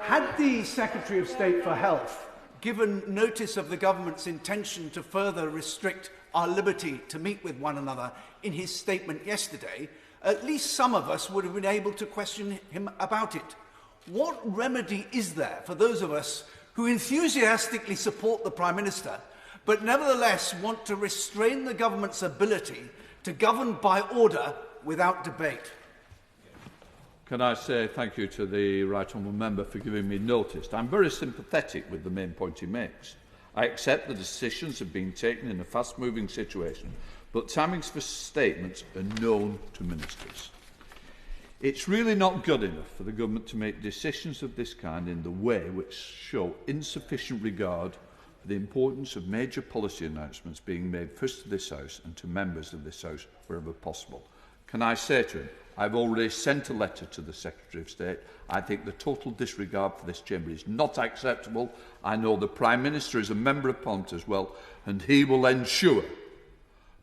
Had the Secretary of State for Health given notice of the government's intention to further restrict our liberty to meet with one another in his statement yesterday, at least some of us would have been able to question him about it. What remedy is there for those of us who enthusiastically support the Prime Minister, but nevertheless want to restrain the government's ability to govern by order without debate? Can I say thank you to the right honourable member for giving me notice? I'm very sympathetic with the main point he makes. I accept the decisions have been taken in a fast-moving situation, but timings for statements are known to ministers. It's really not good enough for the government to make decisions of this kind in the way which show insufficient regard for the importance of major policy announcements being made first to this House and to members of this House wherever possible. Can I say to him, I've already sent a letter to the Secretary of State. I think the total disregard for this chamber is not acceptable. I know the Prime Minister is a member of Parliament as well, and he will ensure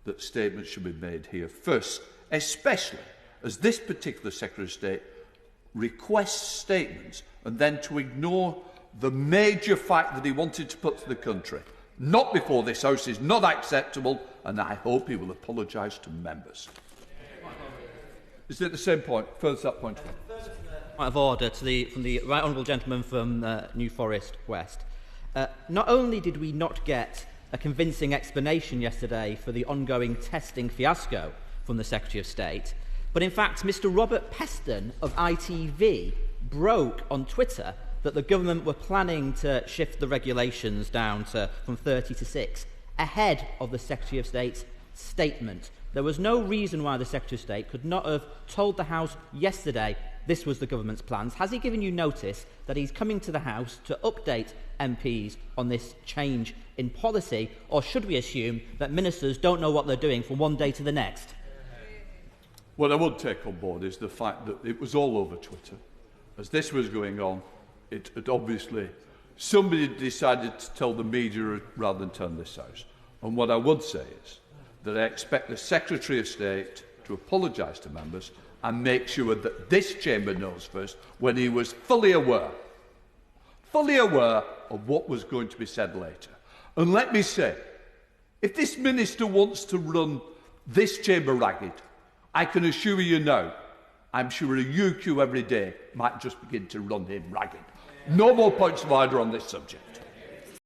that statements should be made here first, especially as this particular Secretary of State requests statements and then to ignore the major fact that he wanted to put to the country. Not before this House is not acceptable, and I hope he will apologise to members. Is it the same point? Further to that point. Point of order from the right honourable gentleman from New Forest West. Not only did we not get a convincing explanation yesterday for the ongoing testing fiasco from the Secretary of State, but in fact Mr Robert Peston of ITV broke on Twitter that the government were planning to shift the regulations down from 30 to 6 ahead of the Secretary of State's statement. There was no reason why the Secretary of State could not have told the House yesterday this was the government's plans. Has he given you notice that he's coming to the House to update MPs on this change in policy, or should we assume that ministers don't know what they're doing from one day to the next? What I would take on board is the fact that it was all over Twitter. As this was going on, it obviously somebody decided to tell the media rather than tell this House. And what I would say is that I expect the Secretary of State to apologise to members and make sure that this chamber knows first when he was fully aware of what was going to be said later. And let me say, if this minister wants to run this chamber ragged, I can assure you now, I'm sure a UQ every day might just begin to run him ragged. No more points of order on this subject.